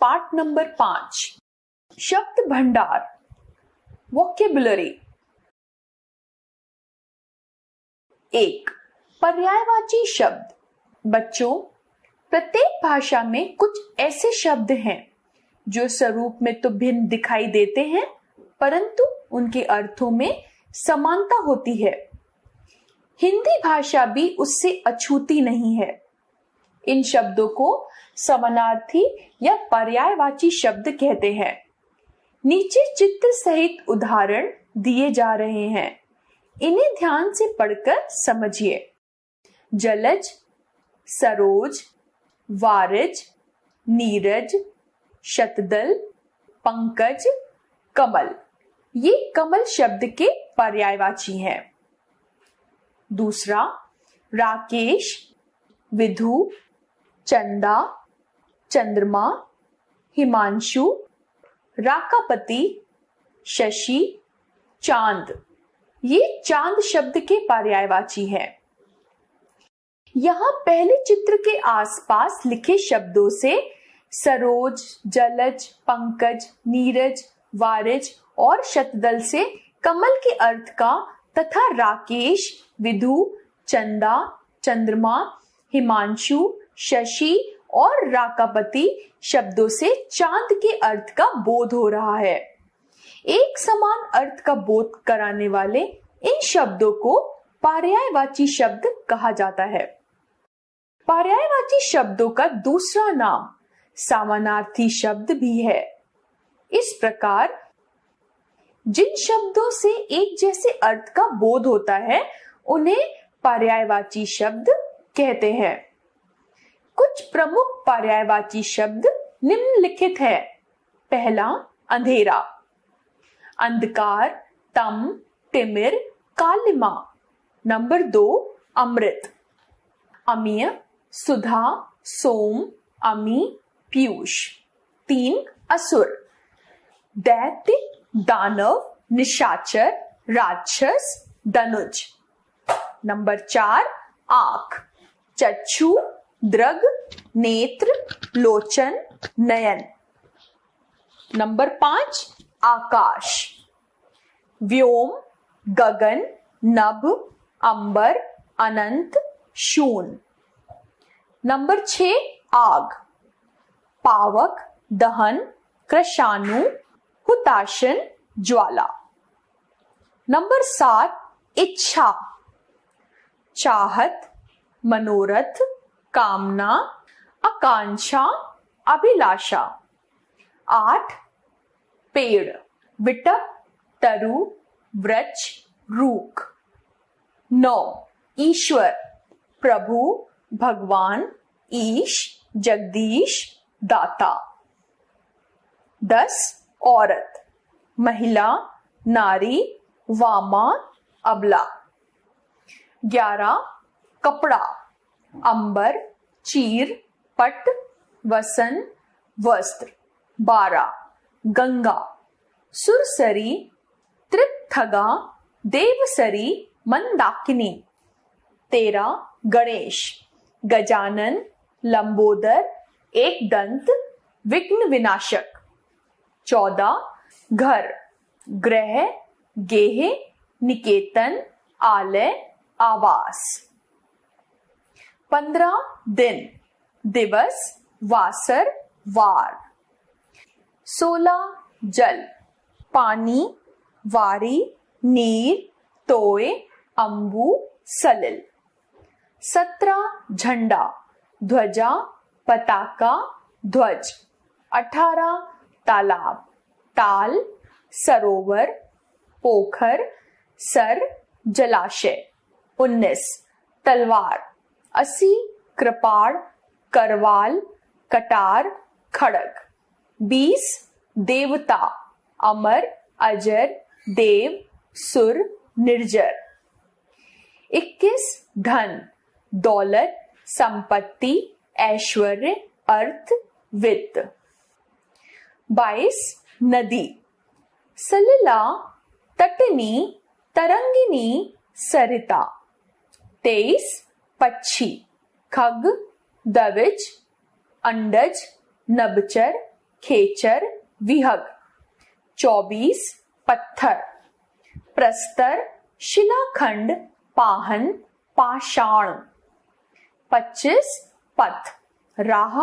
Part number 5 शब्द भंडार vocabulary. 1 पर्यायवाची शब्द। बच्चों, प्रत्येक भाषा में कुछ ऐसे शब्द हैं जो स्वरूप में तो भिन्न दिखाई देते हैं, परंतु उनके अर्थों में समानता होती है। हिंदी भाषा भी उससे अछूती नहीं है। इन शब्दों को समानार्थी या पर्यायवाची शब्द कहते हैं। नीचे चित्र सहित उदाहरण दिए जा रहे हैं, इन्हें ध्यान से पढ़कर समझिए। जलज, सरोज, वारिज, नीरज, शतदल, पंकज, कमल, ये कमल शब्द के पर्यायवाची हैं। दूसरा, राकेश, विधु, चंदा, चंद्रमा, हिमांशु, राकापति, शशि, चांद, ये चांद शब्द के पर्यायवाची हैं। यहाँ पहले चित्र के आसपास लिखे शब्दों से सरोज, जलज, पंकज, नीरज, वारिज और शतदल से कमल के अर्थ का तथा राकेश, विधु, चंदा, चंद्रमा, हिमांशु, शशि और राकापति शब्दों से चांद के अर्थ का बोध हो रहा है। एक समान अर्थ का बोध कराने वाले इन शब्दों को पर्यायवाची शब्द कहा जाता है। पर्यायवाची शब्दों का दूसरा नाम समानार्थी शब्द भी है। इस प्रकार जिन शब्दों से एक जैसे अर्थ का बोध होता है उन्हें पर्यायवाची शब्द कहते हैं। कुछ प्रमुख पर्यायवाची शब्द निम्नलिखित है। पहला, अंधेरा, अंधकार, तम, तिमिर, कालिमा। नंबर 2, अमृत, अमीय, सुधा, सोम, अमी, पीयूष। 3, असुर, दैत्य, दानव, निशाचर, राक्षस, धनुज। नंबर 4, आंख, चक्षु, दृग, नेत्र, लोचन, नयन। नंबर 5, आकाश, व्योम, गगन, नभ, अंबर, अनंत, शून्य। नंबर 6, आग, पावक, दहन, कृशाणु, हुताशन, ज्वाला। नंबर 7, इच्छा, चाहत, मनोरथ, कामना, आकांक्षा, अभिलाषा। 8, पेड़, विटप, तरु, वृक्ष, रूख। 9, ईश्वर, प्रभु, भगवान, ईश, जगदीश, दाता। 10, औरत, महिला, नारी, वामा, अबला। 11, कपड़ा, अंबर, चीर, पट, वसन, वस्त्र। 12, गंगा, सुरसरी, त्रिपथगा, देवसरी, मंदाकिनी। 13, गणेश, गजानन, लंबोदर, एक दंत, विघ्न विनाशक। 14, घर, गृह, गेह, निकेतन, आलय, आवास। 15, दिन, दिवस, वासर, वार। 16, जल, पानी, वारी, नीर, तोय, अंबु, सलिल। 17, झंडा, ध्वजा, पताका, ध्वज। 18, तालाब, ताल, सरोवर, पोखर, सर, जलाशय। 19, तलवार, 80, कृपाण, करवाल, कटार, खड़ग। 20, देवता, अमर, अजर, देव, सुर, निर्जर। 21, धन, दौलत, संपत्ति, ऐश्वर्य, अर्थ, वित्त। 22, नदी, सलिला, तटनी, तरंगिनी, सरिता। 23, पक्षी, खग, दविच, अंडज, नभचर, खेचर विहग। 24 पत्थर, प्रस्तर शिलाखंड पाहन पाषाण। 25 पथ, राह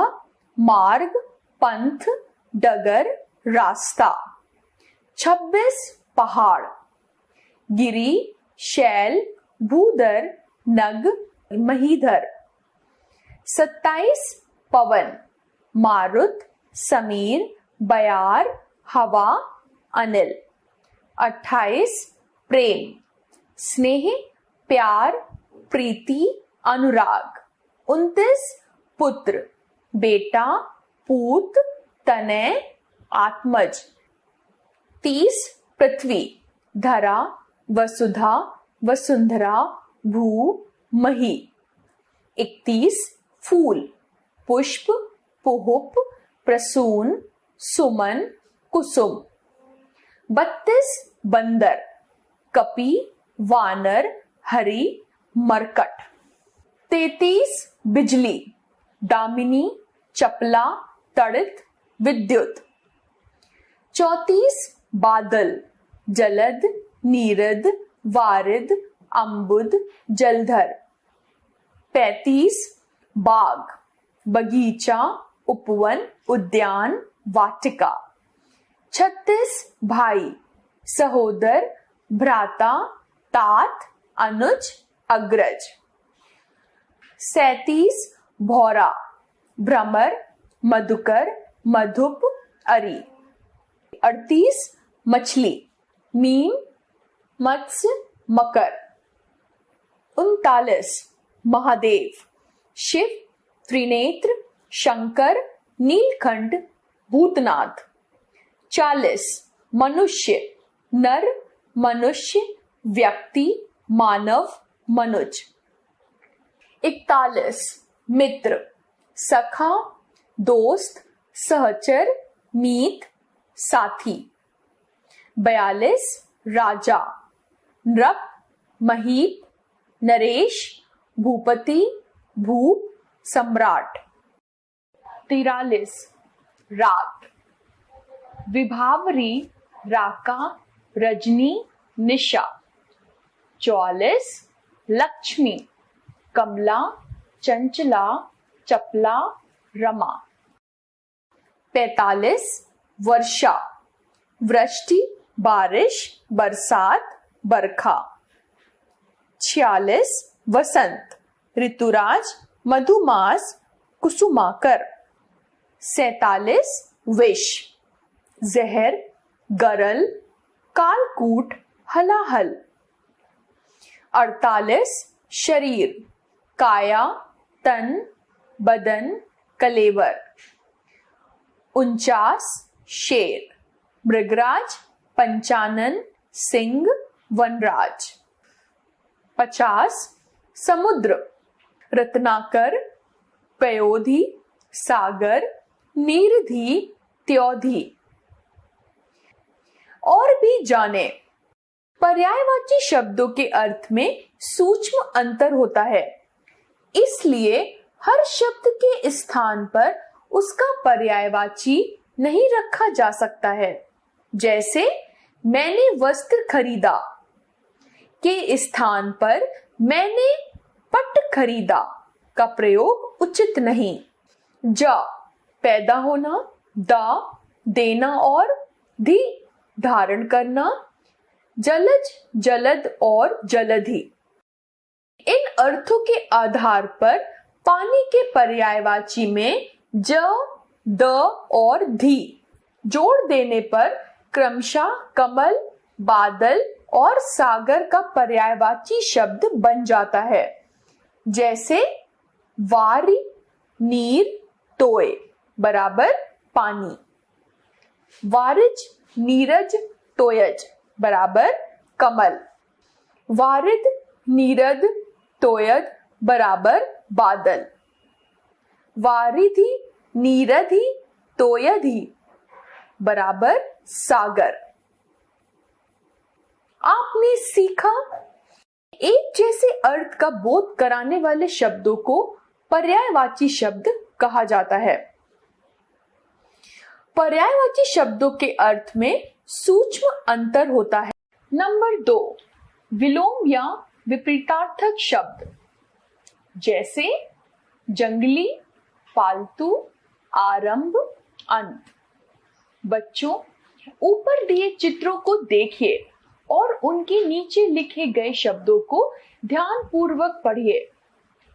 मार्ग पंथ डगर रास्ता। 26 पहाड़, गिरी शैल भूधर नग महीधर। 27 पवन, मारुत समीर बयार हवा अनिल। 28 प्रेम, स्नेह प्यार प्रीति अनुराग। 29 पुत्र, बेटा पूत तनय आत्मज। 30 पृथ्वी, धरा वसुधा वसुंधरा भू मही। 31 फूल, पुष्प पुहुप प्रसून सुमन कुसुम। 32 बंदर, कपि वानर हरि मरकट। 33 बिजली, दामिनी चपला तड़ित विद्युत। 34 बादल, जलद नीरद वारिद अम्बुद जलधर। 35 बाग, बगीचा उपवन उद्यान वाटिका। 36 भाई, सहोदर भ्राता तात अनुज अग्रज। 37 भौरा, भ्रमर मधुकर मधुप अरि। 38 मछली, मीन मत्स्य मकर। 39 महादेव, शिव त्रिनेत्र शंकर नीलकंठ भूतनाथ। 40 मनुष्य, नर मनुष्य व्यक्ति मानव मनुज। 41 मित्र, सखा दोस्त सहचर मीत साथी। 42 राजा, नृप महीप नरेश भूपति भूप सम्राट। 43 रात, विभावरी राका रजनी निशा। 44 लक्ष्मी, कमला चंचला चपला रमा। 45 वर्षा, वृष्टि बारिश बरसात बरखा। 46 वसंत, ऋतुराज मधुमास कुसुमाकर। 47 विष, जहर गरल कालकूट हलाहल। 48 शरीर, काया तन बदन कलेवर। 49 शेर, मृगराज पंचानन सिंह वनराज। 50 समुद्र, रत्नाकर पयोधी सागर नीरधी त्योधी। और भी जाने। पर्यायवाची शब्दों के अर्थ में सूक्ष्म अंतर होता है, इसलिए हर शब्द के स्थान पर उसका पर्यायवाची नहीं रखा जा सकता है। जैसे मैंने वस्त्र खरीदा के स्थान पर मैंने पट खरीदा का प्रयोग उचित नहीं। जा पैदा होना, दा देना और धी धारण करना, जलज जलद और जलधि। इन अर्थों के आधार पर पानी के पर्यायवाची में ज, द और धी जोड़ देने पर क्रमशः कमल, बादल और सागर का पर्यायवाची शब्द बन जाता है। जैसे वारी नीर तोय बराबर पानी, वारिज नीरज तोयज बराबर कमल, वारिद नीरद तोयद बराबर बादल, वारिधि नीरधि तोयधि बराबर सागर। आपने सीखा, एक जैसे अर्थ का बोध कराने वाले शब्दों को पर्यायवाची शब्द कहा जाता है। पर्यायवाची शब्दों के अर्थ में सूक्ष्म अंतर होता है। नंबर 2, विलोम या विपरीतार्थक शब्द, जैसे जंगली, पालतू, आरंभ, अंत। बच्चों, ऊपर दिए चित्रों को देखिए और उनके नीचे लिखे गए शब्दों को ध्यानपूर्वक पढ़िए।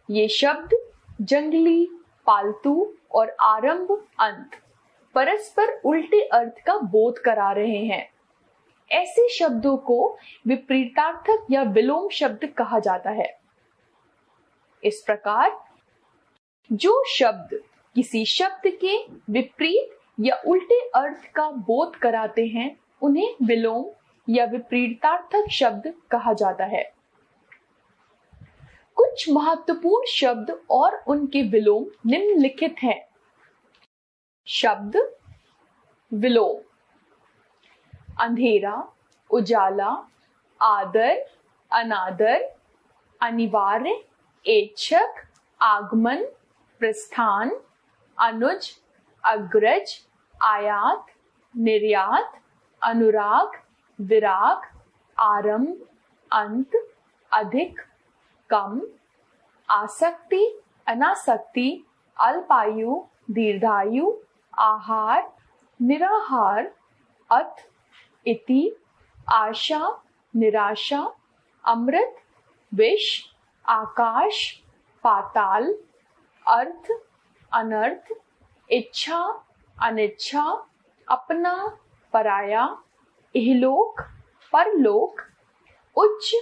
ये शब्द जंगली, पालतू और आरंभ, अंत परस्पर उल्टे अर्थ का बोध करा रहे हैं। ऐसे शब्दों को विपरीतार्थक या विलोम शब्द कहा जाता है। इस प्रकार जो शब्द किसी शब्द के विपरीत या उल्टे अर्थ का बोध कराते हैं उन्हें विलोम या विपरीतार्थक शब्द कहा जाता है। कुछ महत्वपूर्ण शब्द और उनके विलोम निम्नलिखित हैं। शब्द विलोम: अंधेरा, उजाला, आदर, अनादर, अनिवार्य, ऐच्छिक, आगमन, प्रस्थान, अनुज, अग्रज, आयात, निर्यात, अनुराग, विराग, आरंभ, अंत, अधिक, कम, आसक्ति, अनासक्ति, अल्पायु, दीर्घायु, आहार, निराहार, अथ, इति, आशा, निराशा, अमृत, विष, आकाश, पाताल, अर्थ, अनर्थ, इच्छा, अनिच्छा, अपना, पराया, इहलोक, परलोक, उच्च,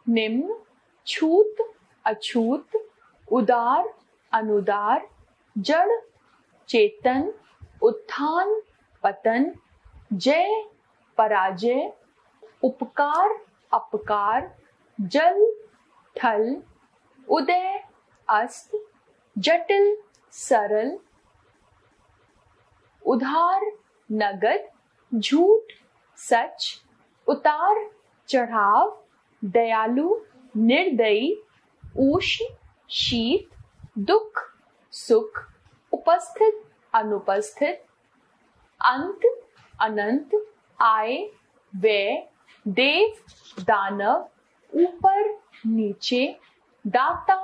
निम्न, छूत, अछूत, उदार, अनुदार, जड़, चेतन, उत्थान, पतन, जय, पराजय, उपकार, अपकार, जल, थल, उदय, अस्त, जटिल, सरल, उधार, नगद, झूठ, सच, उतार, चढ़ाव, दयालु, निर्दयी, उष्ण, शीत, दुख, सुख, उपस्थित, अनुपस्थित, अंत, अनंत, आय, व्यय, देव, दानव, ऊपर, नीचे, दाता,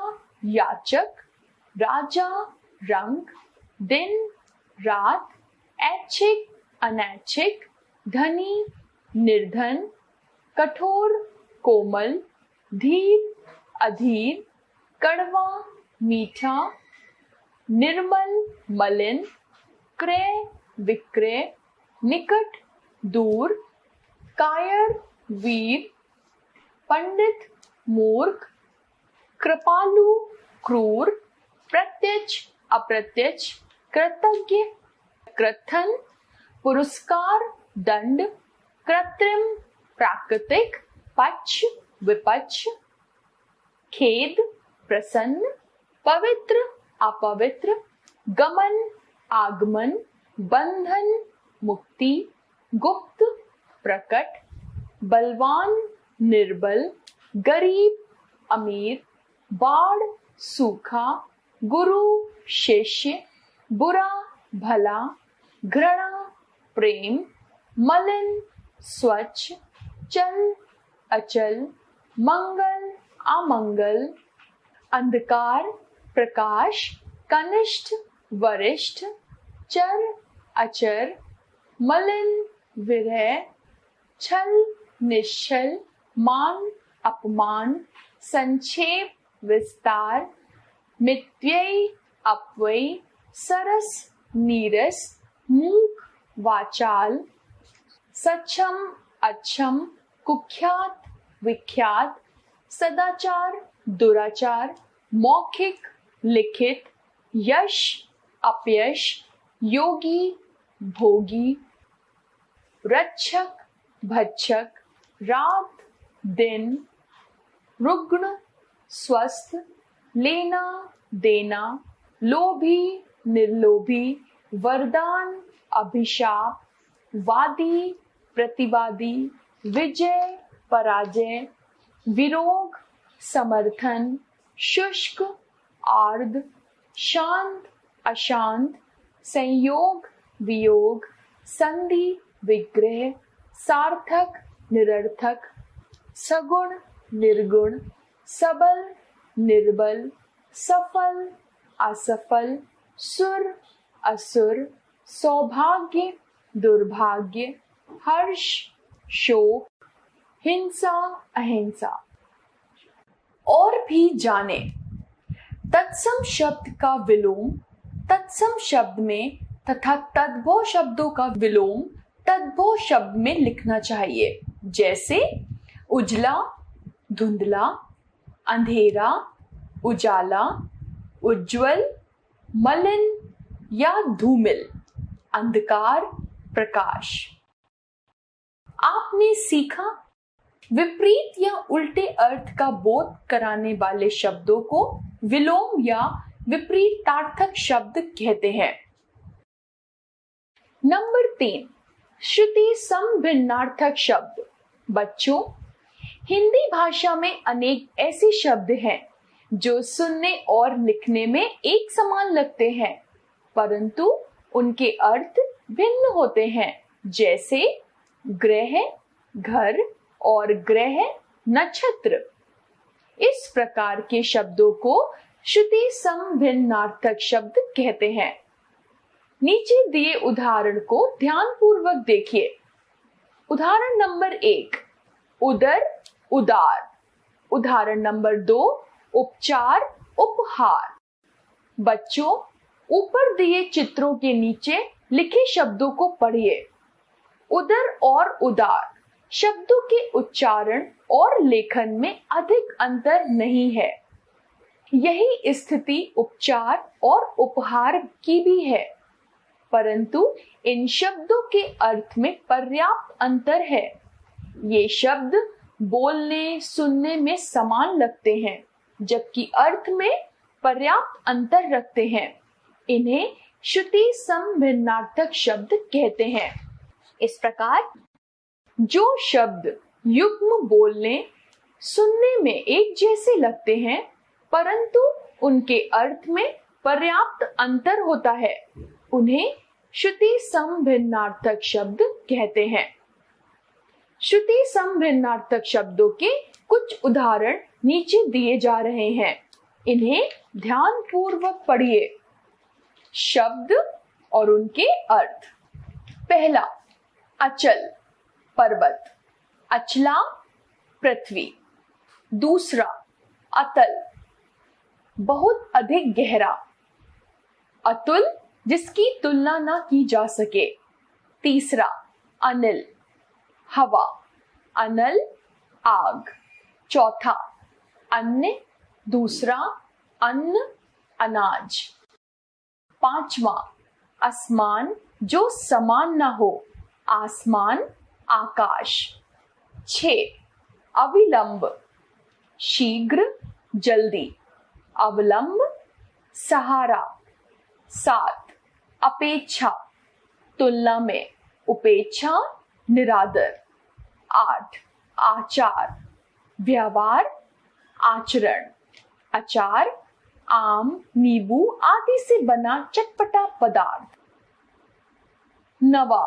याचक, राजा, रंग, दिन, रात, ऐच्छिक, अनैच्छिक, धनी, निर्धन, कठोर, कोमल, धीर, अधीर, कड़वा, मीठा, निर्मल, मलिन, क्रय, विक्रय, निकट, दूर, कायर, वीर, पंडित, मूर्ख, कृपालु, क्रूर, प्रत्यक्ष, अप्रत्यक्ष, कृतज्ञ, कृथन, पुरस्कार, दंड, कृत्रिम, प्राकृतिक, पक्ष, विपक्ष, खेद, प्रसन्न, पवित्र, अपवित्र, गमन, आगमन, बंधन, मुक्ति, गुप्त, प्रकट, बलवान, निर्बल, गरीब, अमीर, बाढ़, सूखा, गुरु, शिष्य, बुरा, भला, घृणा, प्रेम, मलिन, स्वच्छ, चल, अचल, मंगल, अमंगल, अंधकार, प्रकाश, कनिष्ठ, वरिष्ठ, चर, अचर, मलिन, विरह, छल, निश्चल, मान, अपमान, संक्षेप, विस्तार, मित्यय, अपव्यय, सरस, नीरस, मूक, वाचाल, सक्षम, अक्षम, कुख्यात, विख्यात, सदाचार, दुराचार, मौखिक, लिखित, यश, अपयश, योगी, भोगी, रक्षक, भक्षक, रात, दिन, रुग्ण, स्वस्थ, लेना, देना, लोभी, निर्लोभी, वरदान, अभिशाप, वादी, प्रतिवादी, विजय, पराजय, विरोग, समर्थन, शुष्क, आर्द, शांत, अशांत, संयोग, वियोग, संधि, विग्रह, सार्थक, निरर्थक, सगुण, निर्गुण, सबल, निर्बल, सफल, असफल, सुर, असुर, सौभाग्य, दुर्भाग्य, हर्ष, शोक, हिंसा, अहिंसा। और भी जाने। तत्सम शब्द का विलोम तत्सम शब्द में तथा तद्भव शब्दों का विलोम तद्भव शब्द में लिखना चाहिए, जैसे उजला, धुंधला, अंधेरा, उजाला, उज्जवल, मलिन या धूमिल, अंधकार, प्रकाश। आपने सीखा विपरीत या उल्टे अर्थ का बोध कराने वाले शब्दों को विलोम या विपरीतार्थक शब्द कहते हैं। नंबर 3, श्रुति समभिन्नार्थक शब्द। बच्चों, हिंदी भाषा में अनेक ऐसे शब्द हैं जो सुनने और लिखने में एक समान लगते हैं, परंतु उनके अर्थ भिन्न होते हैं, जैसे ग्रह, घर और ग्रह, नक्षत्र। इस प्रकार के शब्दों को श्रुति समभिन्नार्थक शब्द कहते हैं। नीचे दिए उदाहरण को ध्यानपूर्वक देखिए। उदाहरण नंबर 1, उदर, उदार। उदाहरण नंबर 2, उपचार, उपहार। बच्चों, ऊपर दिए चित्रों के नीचे लिखे शब्दों को पढ़िए। उदर और उदार शब्दों के उच्चारण और लेखन में अधिक अंतर नहीं है। यही स्थिति उपचार और उपहार की भी है, परंतु इन शब्दों के अर्थ में पर्याप्त अंतर है। ये शब्द बोलने सुनने में समान लगते हैं, जबकि अर्थ में पर्याप्त अंतर रखते हैं। इन्हें श्रुति समभिन्नार्थक शब्द कहते हैं। इस प्रकार जो शब्द युग्म बोलने सुनने में एक जैसे लगते हैं, परंतु उनके अर्थ में पर्याप्त अंतर होता है, उन्हें श्रुति समभिन्नार्थक शब्द कहते हैं। श्रुति समभिन्नार्थक शब्दों के कुछ उदाहरण नीचे दिए जा रहे हैं, इन्हें ध्यानपूर्वक पढ़िए। शब्द और उनके अर्थ। पहला, अचल, पर्वत, अचला, पृथ्वी। दूसरा, अतल, बहुत अधिक गहरा, अतुल, जिसकी तुलना न की जा सके। तीसरा, अनिल, हवा, अनल, आग। चौथा, अन्य, दूसरा, अन्न, अनाज। पांचवा, आसमान, जो समान न हो, आसमान, आकाश। 6, अविलंब, शीघ्र, जल्दी, अवलंब, सहारा। 7, अपेक्षा, तुलना में, उपेक्षा, निरादर। 8, आचार, व्यवहार, आचरण। अचार, आम, नींबू आदि से बना चटपटा पदार्थ। 9,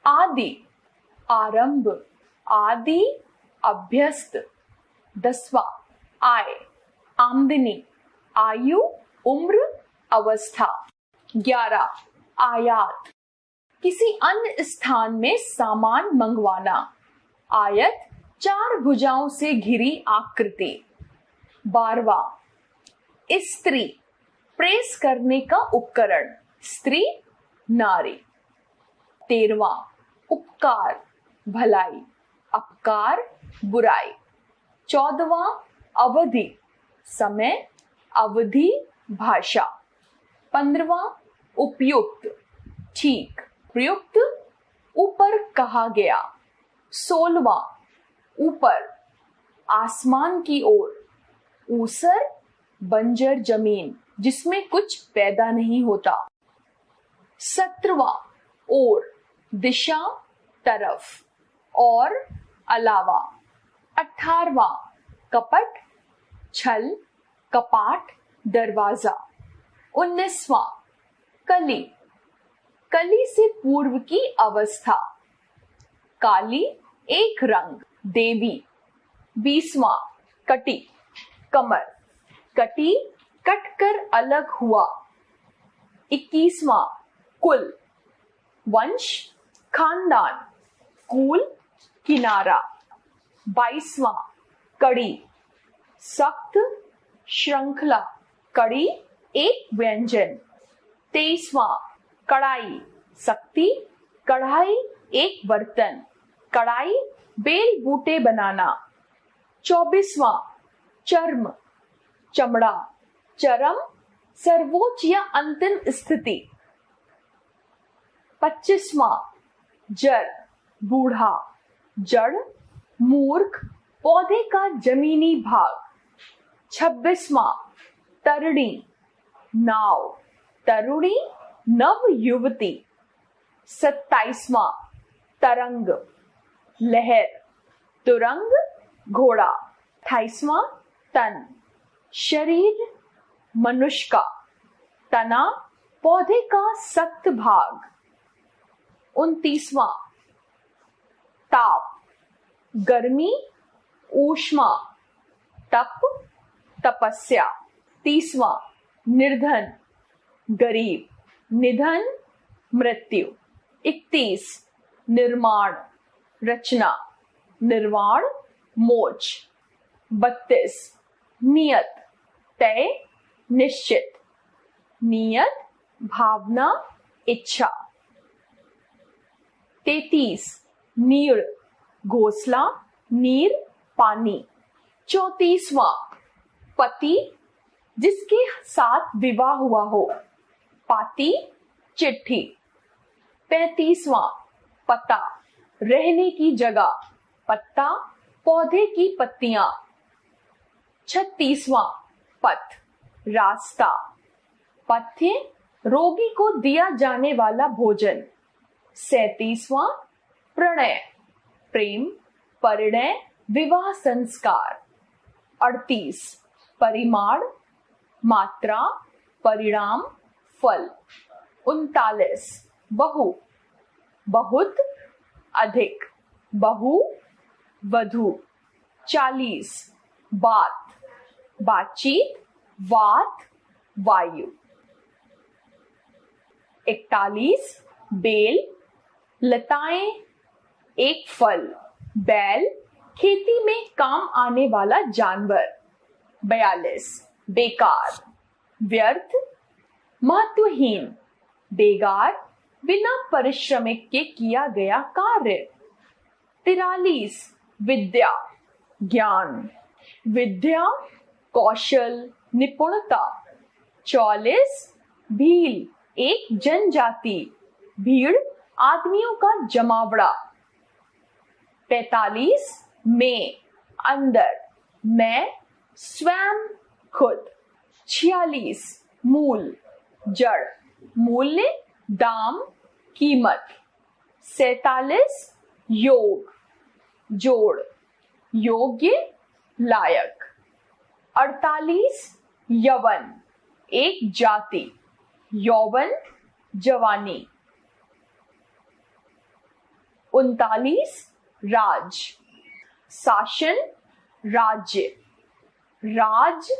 आदि, आरंभ, आदि, अभ्यस्त। 10, आय, आमदनी, आयु, उम्र, अवस्था। 11, आयात, किसी अन्य स्थान में सामान मंगवाना। आयत, 4 भुजाओं से घिरी आकृति। 12, स्त्री, प्रेस करने का उपकरण, स्त्री, नारी। 13, उपकार, भलाई, अपकार, बुराई। 14, अवधि, समय, अवधि, भाषा। 15, उपयुक्त, ठीक, प्रयुक्त, ऊपर कहा गया। 16, ऊपर, आसमान की ओर, ऊसर, बंजर जमीन जिसमें कुछ पैदा नहीं होता। 17, ओर, दिशा, तरफ, और, अलावा। 18, कपट, छल, कपाट, दरवाजा। 19, कली, कली से पूर्व की अवस्था। काली एक रंग, देवी। 20वां कटी, कमर। कटी कटकर अलग हुआ। 21वां कुल, वंश, खानदान। कूल, किनारा। 22वां कड़ी, सख्त, श्रृंखला। कड़ी एक व्यंजन। 23वां कढ़ाई, सख्ती, कढ़ाई एक बर्तन। कढ़ाई बेल बूटे बनाना। 24वां चर्म, चमड़ा। चरम सर्वोच्च या अंतिम स्थिति। 25वां जड़, बूढ़ा। जड़ मूर्ख, पौधे का जमीनी भाग। 26वां तरणी, नाव। तरुणी नव युवती। 27वां तरंग, लहर। तुरंग घोड़ा। 28वां तन, शरीर, मनुष्य का। तना पौधे का सख्त भाग। 29वां ताप, गर्मी, ऊष्मा। तप, तपस्या। 30वां निर्धन, गरीब। निधन मृत्यु। 31 निर्माण, रचना। निर्वाण मोक्ष। 32 नियत, तय, निश्चित। नियत भावना, इच्छा। 33 नीर, घोंसला, नीर, पानी। 34वां पति, जिसके साथ विवाह हुआ हो। पाती, चिट्ठी। 35वां पता, रहने की जगह। पत्ता पौधे की पत्तियां। 36वां पथ, रास्ता। पथ्य रोगी को दिया जाने वाला भोजन। 37वां प्रणय, प्रेम, परिणय, विवाह संस्कार। 38 परिमाण, मात्रा, परिणाम, फल। 39 बहु, बहुत, अधिक। बहु, वधु। 40 बात, बातचीत, वात, वायु। 41 बेल, लताएं, एक फल। बैल खेती में काम आने वाला जानवर। 42 बेकार, व्यर्थ, महत्वहीन। बेगार बिना परिश्रमिक के किया गया कार्य। 43 विद्या, ज्ञान। विद्या कौशल, निपुणता। 44 भील, एक जनजाति, भीड़, आदमियों का जमावड़ा। 45 में, अंदर, मैं, स्वयं, खुद। 46 मूल, जड़, मूल्य, दाम, कीमत। 47 योग, जोड़, योग्य, लायक। 48 यवन, एक जाति, यौवन, जवानी। 39 राज, शासन, राज्य। राज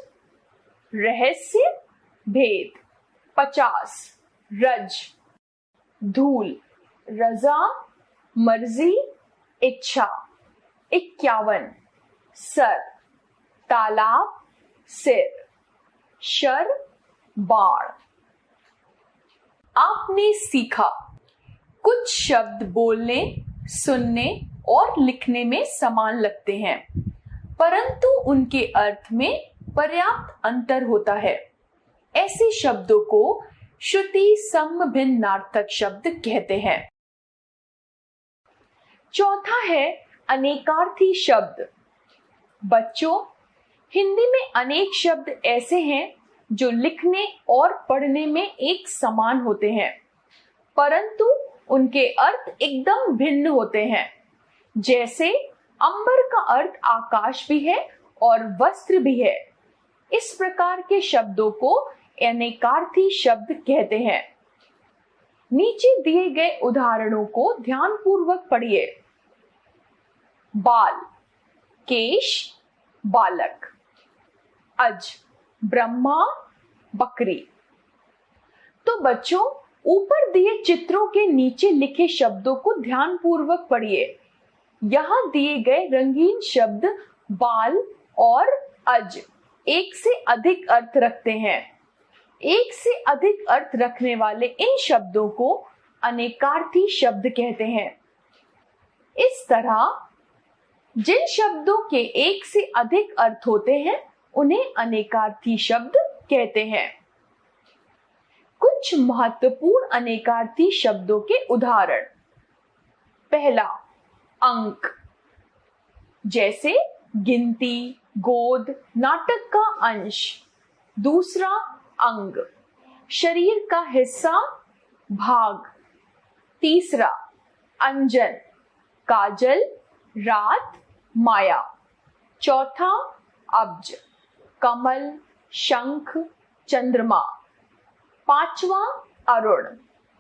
रहस्य, भेद। 50 रज, धूल, रजा, मर्जी, इच्छा। 51 सर, तालाब, सिर। शर, बाण। आपने सीखा। कुछ शब्द बोलने, सुनने और लिखने में समान लगते हैं, परंतु उनके अर्थ में पर्याप्त अंतर होता है। ऐसे शब्दों को श्रुति समभिन्नार्थक शब्द कहते हैं। चौथा है अनेकार्थी शब्द। बच्चों, हिंदी में अनेक शब्द ऐसे हैं जो लिखने और पढ़ने में एक समान होते हैं, परंतु उनके अर्थ एकदम भिन्न होते हैं। जैसे अंबर का अर्थ आकाश भी है और वस्त्र भी है। इस प्रकार के शब्दों को अनेकार्थी शब्द कहते हैं। नीचे दिए गए उदाहरणों को ध्यानपूर्वक पढ़िए। बाल, केश, बालक। अज, ब्रह्मा, बकरी। तो बच्चों, ऊपर दिए चित्रों के नीचे लिखे शब्दों को ध्यानपूर्वक पढ़िए। यहाँ दिए गए रंगीन शब्द बाल और अज एक से अधिक अर्थ रखते हैं। एक से अधिक अर्थ रखने वाले इन शब्दों को अनेकार्थी शब्द कहते हैं। इस तरह जिन शब्दों के एक से अधिक अर्थ होते हैं उन्हें अनेकार्थी शब्द कहते हैं। कुछ महत्वपूर्ण अनेकार्थी शब्दों के उदाहरण। पहला, अंक, जैसे गिनती, गोद, नाटक का अंश। दूसरा, अंग, शरीर का हिस्सा, भाग। तीसरा, अंजन, काजल, रात, माया। चौथा, अब्ज, कमल, शंख, चंद्रमा। पांचवा, अरुण,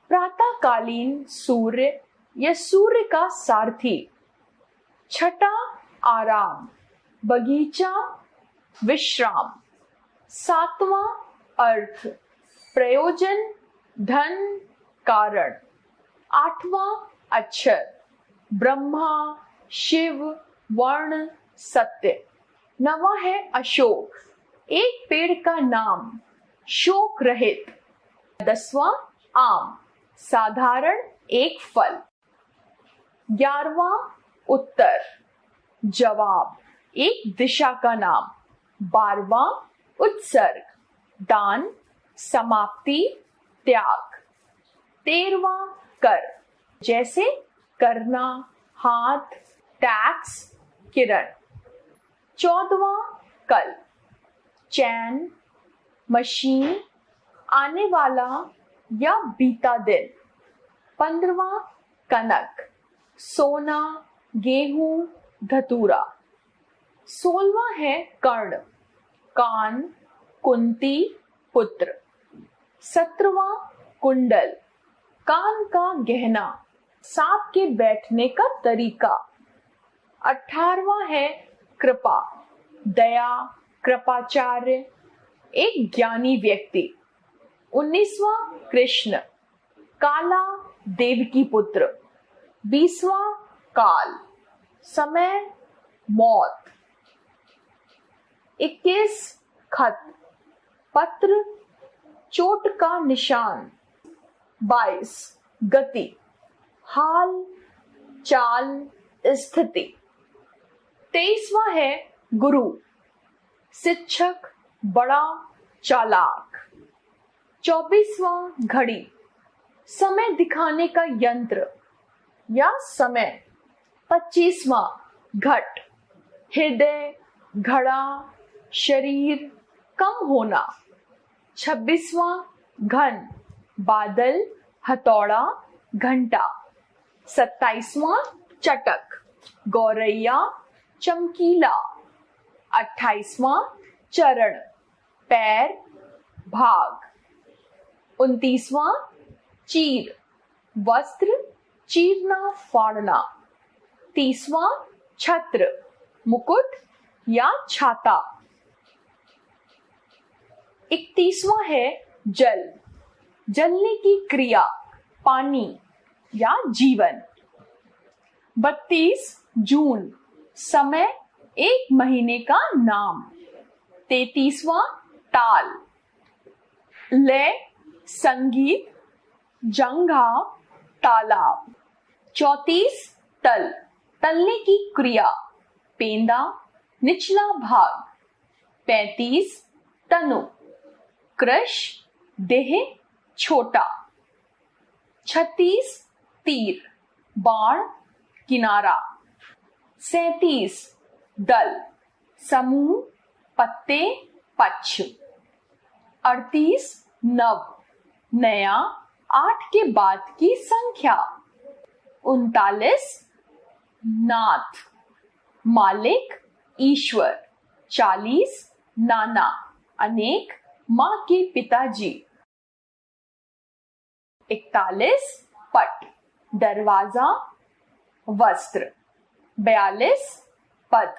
प्रातःकालीन सूर्य या सूर्य का सारथी। छठा, आराम, बगीचा, विश्राम। सातवां, अर्थ, प्रयोजन, धन, कारण। आठवां, अक्षर, ब्रह्मा, शिव, वर्ण, सत्य। नवा है अशोक, एक पेड़ का नाम, शोक रहित। 10वां, आम, साधारण एक फल। 11वां, उत्तर, जवाब, एक दिशा का नाम। 12वां, उत्सर्ग, दान, समाप्ति, त्याग। 13वां, कर, जैसे करना, हाथ, टैक्स, किरण। 14वां, कल, चैन, मशीन, आने वाला या बीता दिन। 15वां, कनक, सोना, गेहूं, धतूरा। 16वां है कर्ण, कान, कुंती, पुत्र। 17वां, कुंडल, कान का गहना, सांप के बैठने का तरीका। 18वां है कृपा, दया, कृपाचार्य, एक ज्ञानी व्यक्ति। 19वां, कृष्ण, काला, देवकी पुत्र। 20वां, काल, समय, मौत। 21, खत, पत्र, चोट का निशान। 22, गति, हाल, चाल, स्थिति। 23वां है गुरु, शिक्षक, बड़ा, चालाक। 24वां, घड़ी, समय दिखाने का यंत्र या समय। 25वां, घट, हृदय, घड़ा, शरीर, कम होना। 26वां, घन, बादल, हथौड़ा, घंटा। 27वां, चटक, गौरैया, चमकीला। 28वां, चरण, पैर, भाग। 29वां, चीर, वस्त्र, चीरना, फाड़ना। 30वां, छत्र, मुकुट या छाता। 31वां है जल, जलने की क्रिया, पानी या जीवन। 32, जून, समय, एक महीने का नाम। 33वां, ताल, लय, संगीत, जंघा, तालाब। 34, तल, तलने की क्रिया, पेंदा, निचला भाग। 35, तनु, कृश, देह, छोटा। 36, तीर, बाण, किनारा। 37, दल, समूह, पत्ते, पक्ष। 38, नव, नया, 8 के बाद की संख्या। 39, नाथ, मालिक, ईश्वर। 40, नाना, अनेक, माँ के पिताजी। 41 पट, दरवाजा, वस्त्र। 42 पद,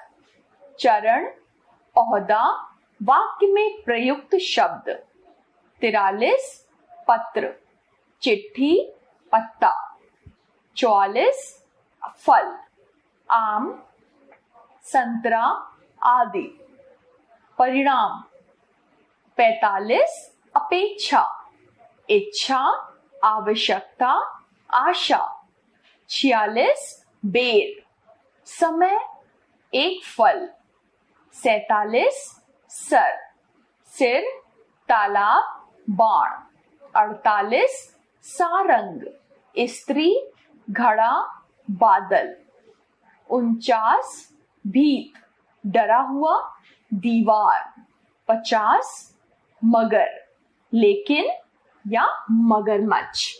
चरण, ओहदा, वाक्य में प्रयुक्त शब्द। 43 पत्र, चिट्ठी, पत्ता। 44 फल, आम, संतरा आदि। परिणाम। 45 अपेक्षा, इच्छा, आवश्यकता, आशा। 46 बेर, समय, एक फल। 47 सर, सिर, तालाब, बाण। 48 सारंग, स्त्री, घड़ा, बादल। 49 भीत, डरा हुआ, दीवार। 50 मगर, लेकिन या मगरमच्छ।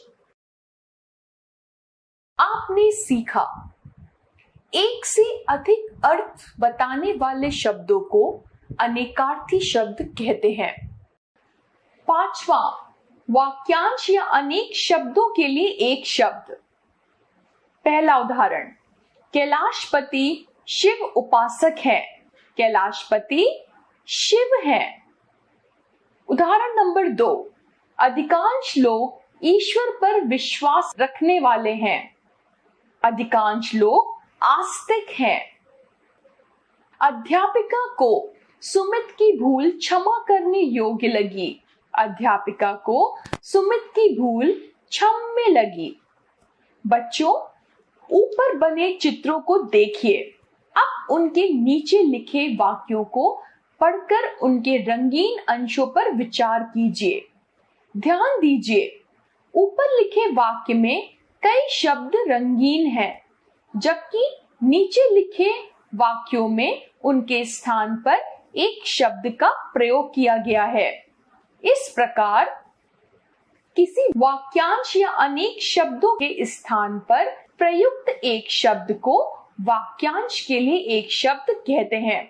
आपने सीखा, एक से अधिक अर्थ बताने वाले शब्दों को अनेकार्थी शब्द कहते हैं। 5वां, वाक्यांश या अनेक शब्दों के लिए एक शब्द। पहला उदाहरण, कैलाशपति शिव उपासक है। कैलाशपति शिव है। उदाहरण नंबर 2, अधिकांश लोग ईश्वर पर विश्वास रखने वाले हैं। अधिकांश लोग आस्तिक हैं। अध्यापिका को सुमित की भूल क्षमा करने योग्य लगी। अध्यापिका को सुमित की भूल क्षम्य लगी। बच्चों, ऊपर बने चित्रों को देखिए। अब उनके नीचे लिखे वाक्यों को पढ़कर उनके रंगीन अंशों पर विचार कीजिए। ध्यान दीजिए, ऊपर लिखे वाक्य में कई शब्द रंगीन हैं, जबकि नीचे लिखे वाक्यों में उनके स्थान पर एक शब्द का प्रयोग किया गया है। इस प्रकार किसी वाक्यांश या अनेक शब्दों के स्थान पर प्रयुक्त एक शब्द को वाक्यांश के लिए एक शब्द कहते हैं।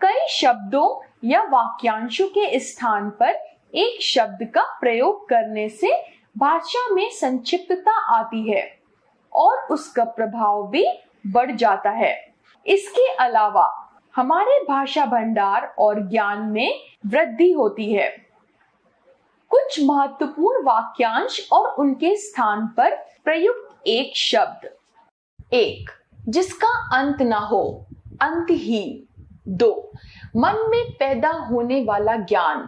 कई शब्दों या वाक्यांशों के स्थान पर एक शब्द का प्रयोग करने से भाषा में संक्षिप्तता आती है और उसका प्रभाव भी बढ़ जाता है। इसके अलावा हमारे भाषा भंडार और ज्ञान में वृद्धि होती है। कुछ महत्वपूर्ण वाक्यांश और उनके स्थान पर प्रयुक्त एक शब्द। 1, जिसका अंत ना हो, अंतहीन। 2, मन में पैदा होने वाला ज्ञान,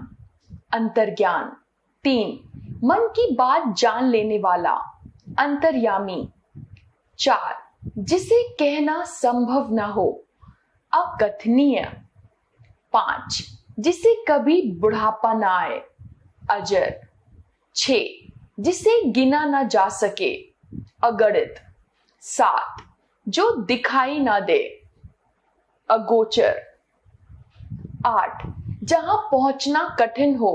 अंतर्ज्ञान। 3, मन की बात जान लेने वाला, अंतर्यामी। 4, जिसे कहना संभव ना हो, अकथनीय। 5, जिसे कभी बुढ़ापा ना आए, अजर। 6, जिसे गिना ना जा सके, अगणित। 7, जो दिखाई ना दे, अगोचर। 8, जहां पहुंचना कठिन हो,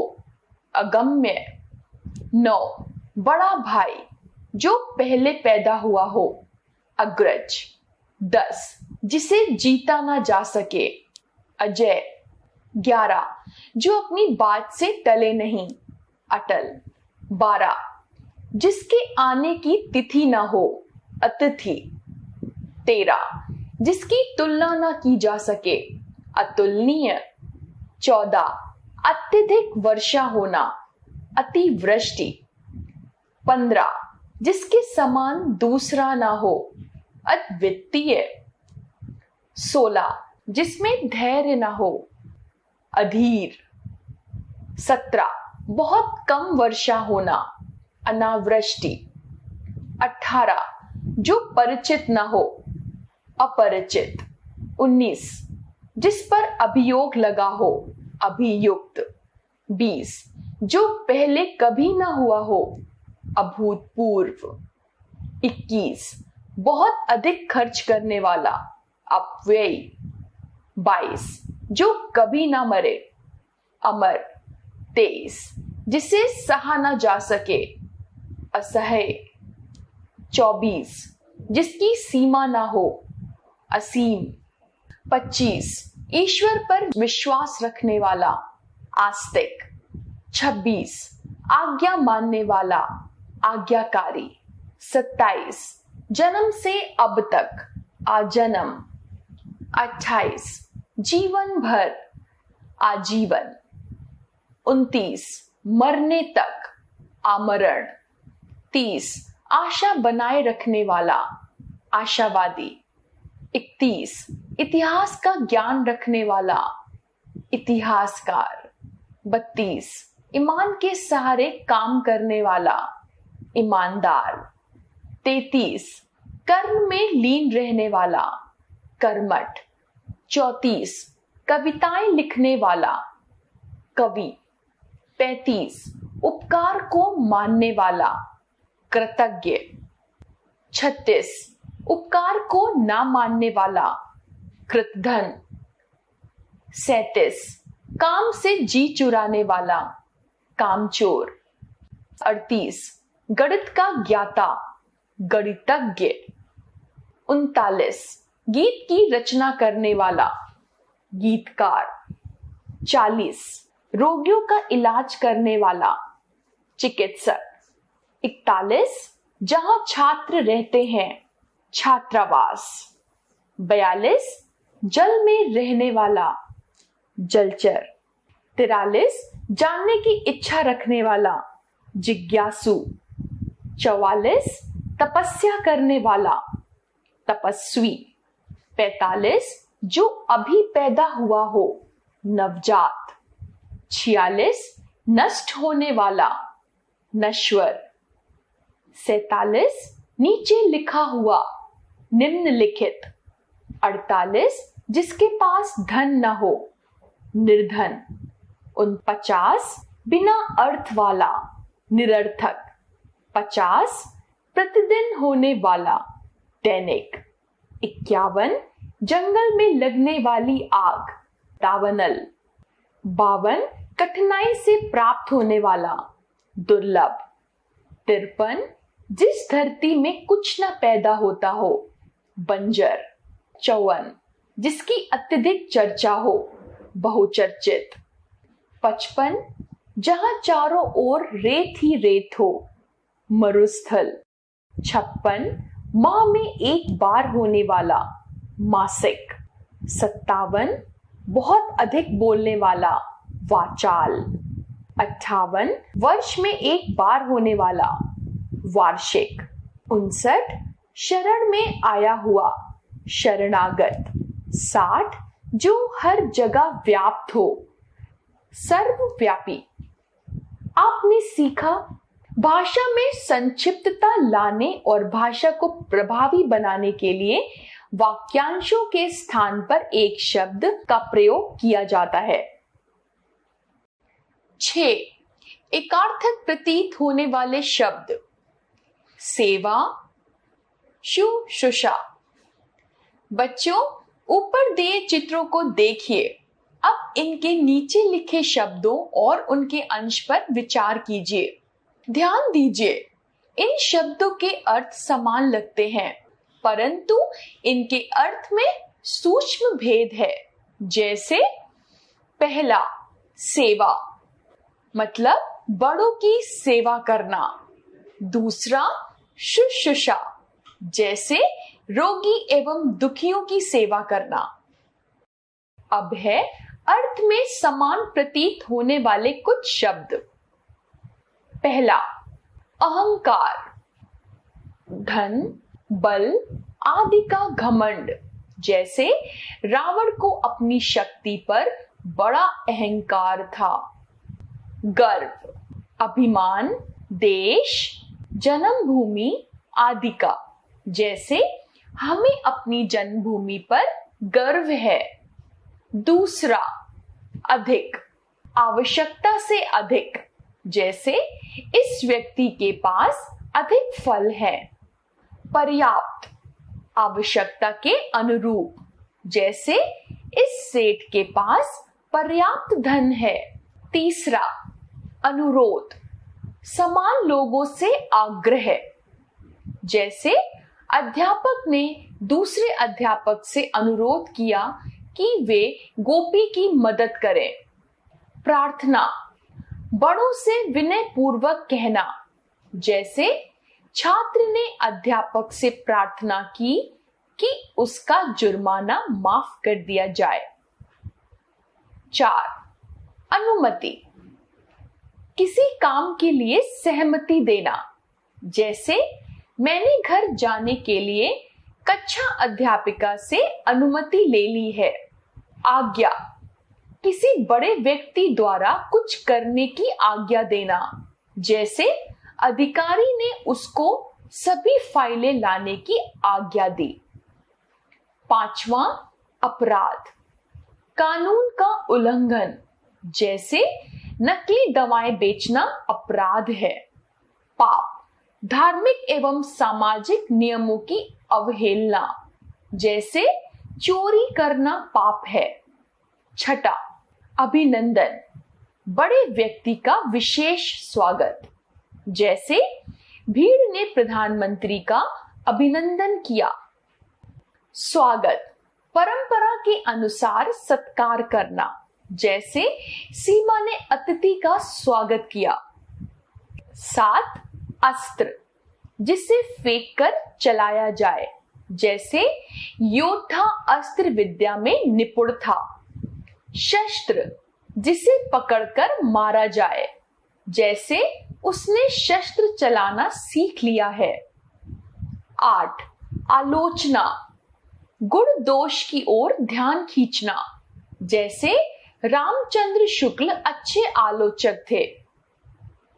अगम्य। 9, बड़ा भाई, जो पहले पैदा हुआ हो, अग्रज। 10, जिसे जीता ना जा सके, अजय। 11, जो अपनी बात से टले नहीं, अटल। 12, जिसके आने की तिथि ना हो, अतिथि। 13, जिसकी तुलना ना की जा सके, अतुलनीय। 14, अत्यधिक वर्षा होना, अतिवृष्टि। 15, जिसके समान दूसरा ना हो, अद्वितीय। 16, जिसमें धैर्य ना हो, अधीर। 17, बहुत कम वर्षा होना, अनावृष्टि। 18, जो परिचित ना हो, अपरिचित। 19, जिस पर अभियोग लगा हो, अभियुक्त। 20, जो पहले कभी ना हुआ हो, अभूतपूर्व। 21, बहुत अधिक खर्च करने वाला, अपव्ययी। 22, जो कभी ना मरे, अमर। 23, जिसे सहा ना जा सके, असह्य। 24, जिसकी सीमा ना हो, असीम। 25, ईश्वर पर विश्वास रखने वाला, आस्तिक। 26, आज्ञा मानने वाला, आज्ञाकारी। 27 जन्म से अब तक, आजन्म। 28 जीवन भर, आजीवन। 29 मरने तक, आमरण। 30 आशा बनाए रखने वाला, आशावादी। 31 इतिहास का ज्ञान रखने वाला, इतिहासकार। 32 ईमान के सहारे काम करने वाला, ईमानदार। 33 कर्म में लीन रहने वाला, कर्मठ। 34 कविताएं लिखने वाला, कवि। 35 उपकार को मानने वाला, कृतज्ञ। 36 उपकार को ना मानने वाला, कृतघ्न। 37 काम से जी चुराने वाला, कामचोर। 38 गणित का ज्ञाता, गणितज्ञ। 39 गीत की रचना करने वाला, गीतकार। 40 रोगियों का इलाज करने वाला, चिकित्सक। 41 जहां छात्र रहते हैं, छात्रावास। 42 जल में रहने वाला, जलचर। 43 जानने की इच्छा रखने वाला, जिज्ञासु। 44 तपस्या करने वाला, तपस्वी। 45 जो अभी पैदा हुआ हो, नवजात। 46 नष्ट होने वाला, नश्वर। 47 नीचे लिखा हुआ, निम्नलिखित। 48 जिसके पास धन न हो, निर्धन। 49 बिना अर्थ वाला, निरर्थक। 50 प्रतिदिन होने वाला, दैनिक। 51 जंगल में लगने वाली आग, दावानल। 52 कठिनाई से प्राप्त होने वाला, दुर्लभ। 53 जिस धरती में कुछ न पैदा होता हो, बंजर। 54 जिसकी अत्यधिक चर्चा हो, बहुचर्चित। 55 जहां चारों ओर रेत ही रेत हो, मरुस्थल। 56 माह में एक बार होने वाला, मासिक। 57 बहुत अधिक बोलने वाला, वाचाल। 58 वर्ष में एक बार होने वाला, वार्षिक। 59 शरण में आया हुआ, शरणागत। 60 जो हर जगह व्याप्त हो, सर्वव्यापी। आपने सीखा भाषा में संक्षिप्तता लाने और भाषा को प्रभावी बनाने के लिए वाक्यांशों के स्थान पर एक शब्द का प्रयोग किया जाता है। 6 एकार्थक प्रतीत होने वाले शब्द, सेवा, शुश्रूषा। बच्चों, ऊपर दिए चित्रों को देखिए। अब इनके नीचे लिखे शब्दों और उनके अंश पर विचार कीजिए। ध्यान दीजिए, इन शब्दों के अर्थ समान लगते हैं, परंतु इनके अर्थ में सूक्ष्म भेद है। जैसे पहला, सेवा, मतलब बड़ों की सेवा करना। दूसरा, शुश्रूषा, जैसे रोगी एवं दुखियों की सेवा करना। अब है अर्थ में समान प्रतीत होने वाले कुछ शब्द। पहला, अहंकार, धन, बल आदि का घमंड। जैसे रावण को अपनी शक्ति पर बड़ा अहंकार था। गर्व, अभिमान, देश, जन्मभूमि आदि का। जैसे हमें अपनी जन्मभूमि पर गर्व है। दूसरा, अधिक, आवश्यकता से अधिक। जैसे इस व्यक्ति के पास अधिक फल है। पर्याप्त, आवश्यकता के अनुरूप। जैसे इस सेठ के पास पर्याप्त धन है। तीसरा, अनुरोध, समान लोगों से आग्रह। जैसे अध्यापक ने दूसरे अध्यापक से अनुरोध किया कि वे गोपी की मदद करें। प्रार्थना, बड़ों से विनय पूर्वक कहना, जैसे छात्र ने अध्यापक से प्रार्थना की कि उसका जुर्माना माफ कर दिया जाए। 4. अनुमति, किसी काम के लिए सहमति देना, जैसे मैंने घर जाने के लिए कक्षा अध्यापिका से अनुमति ले ली है। आज्ञा, किसी बड़े व्यक्ति द्वारा कुछ करने की आज्ञा देना, जैसे अधिकारी ने उसको सभी फाइलें लाने की आज्ञा दी। 5वां अपराध, कानून का उल्लंघन, जैसे नकली दवाएं बेचना अपराध है। पाप, धार्मिक एवं सामाजिक नियमों की अवहेलना, जैसे चोरी करना पाप है। 6. अभिनंदन, बड़े व्यक्ति का विशेष स्वागत, जैसे भीड़ ने प्रधानमंत्री का अभिनंदन किया। स्वागत, परंपरा के अनुसार सत्कार करना, जैसे सीमा ने अतिथि का स्वागत किया। 7. अस्त्र, जिसे फेंक कर चलाया जाए, जैसे योद्धा अस्त्र विद्या में निपुण था। शस्त्र, जिसे पकड़कर मारा जाए, जैसे उसने शस्त्र चलाना सीख लिया है। 8. आलोचना, गुण दोष की ओर ध्यान खींचना, जैसे रामचंद्र शुक्ल अच्छे आलोचक थे।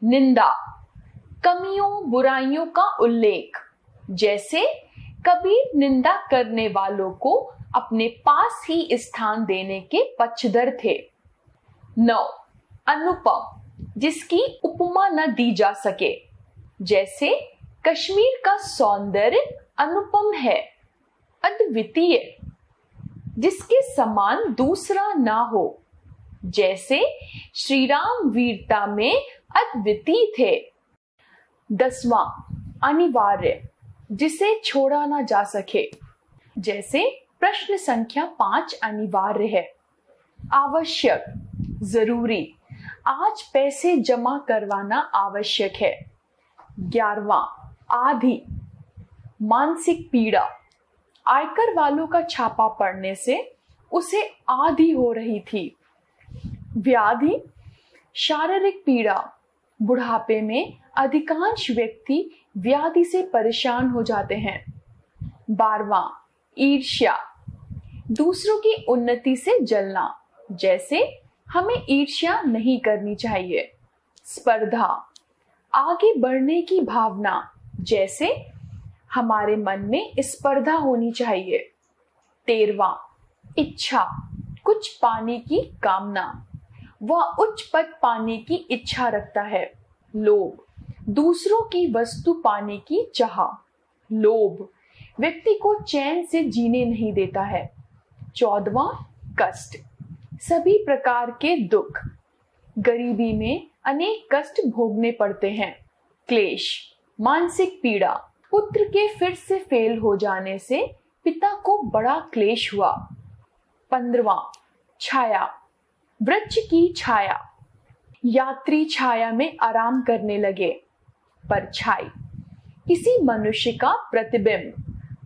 निंदा, कमियों बुराइयों का उल्लेख, जैसे कबीर निंदा करने वालों को अपने पास ही स्थान देने के पक्षधर थे। 9. अनुपम, जिसकी उपमा न दी जा सके, जैसे कश्मीर का सौंदर्य अनुपम है, अद्वितीय, जिसके समान दूसरा ना हो, जैसे श्री राम वीरता में अद्वितीय थे। 10वां अनिवार्य, जिसे छोड़ा ना जा सके, जैसे प्रश्न संख्या 5 अनिवार्य है। आवश्यक, जरूरी, आज पैसे जमा करवाना आवश्यक है। 11वां आधी, मानसिक पीड़ा, आयकर वालों का छापा पड़ने से उसे आधी हो रही थी। व्याधि, शारीरिक पीड़ा, बुढ़ापे में अधिकांश व्यक्ति व्याधि से परेशान हो जाते हैं। 12वां ईर्ष्या, दूसरों की उन्नति से जलना, जैसे हमें ईर्ष्या नहीं करनी चाहिए। स्पर्धा, आगे बढ़ने की भावना, जैसे हमारे मन में स्पर्धा होनी चाहिए। 13वां इच्छा, कुछ पाने की कामना, वह उच्च पद पाने की इच्छा रखता है। लोभ, दूसरों की वस्तु पाने की चाह। लोभ व्यक्ति को चैन से जीने नहीं देता है। 14वां कष्ट, सभी प्रकार के दुख, गरीबी में अनेक कष्ट भोगने पड़ते हैं। क्लेश, मानसिक पीड़ा, पुत्र के फिर से फेल हो जाने से पिता को बड़ा क्लेश हुआ। 15वां छाया, वृक्ष की छाया, यात्री छाया में आराम करने लगे। परछाई, किसी मनुष्य का प्रतिबिंब,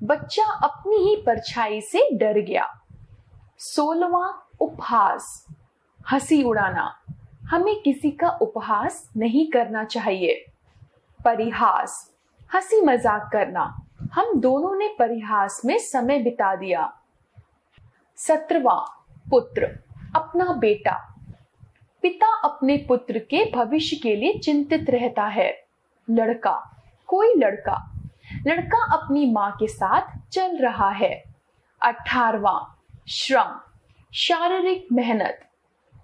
बच्चा अपनी ही परछाई से डर गया। 16वां उपहास, हंसी उड़ाना, हमें किसी का उपहास नहीं करना चाहिए। परिहास, हंसी मजाक करना, हम दोनों ने परिहास में समय बिता दिया। 17वां पुत्र, अपना बेटा, पिता अपने पुत्र के भविष्य के लिए चिंतित रहता है। लड़का, कोई लड़का, लड़का अपनी माँ के साथ चल रहा है। 18वां श्रम, शारीरिक मेहनत,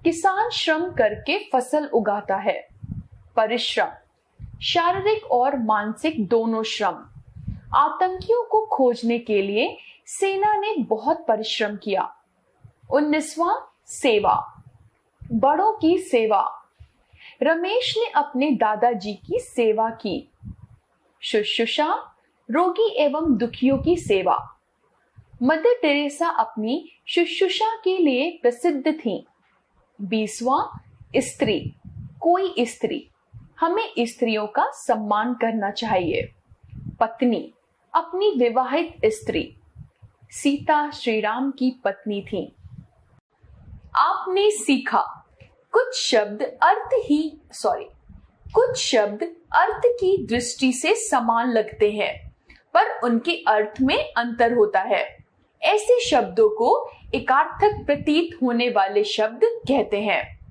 किसान श्रम करके फसल उगाता है। परिश्रम, शारीरिक और मानसिक दोनों श्रम, आतंकियों को खोजने के लिए सेना ने बहुत परिश्रम किया। 19वां सेवा, बड़ों की सेवा, रमेश ने अपने दादाजी की सेवा की। शुश्रूषा, रोगी एवं दुखियों की सेवा, मदर टेरेसा अपनी शुश्रूषा के लिए प्रसिद्ध थीं। 20वां स्त्री, कोई स्त्री, हमें स्त्रियों का सम्मान करना चाहिए। पत्नी, अपनी विवाहित स्त्री। सीता श्री राम की पत्नी थी। आपने सीखा। कुछ शब्द अर्थ की दृष्टि से समान लगते हैं, पर उनके अर्थ में अंतर होता है। ऐसे शब्दों को एकार्थक प्रतीत होने वाले शब्द कहते हैं।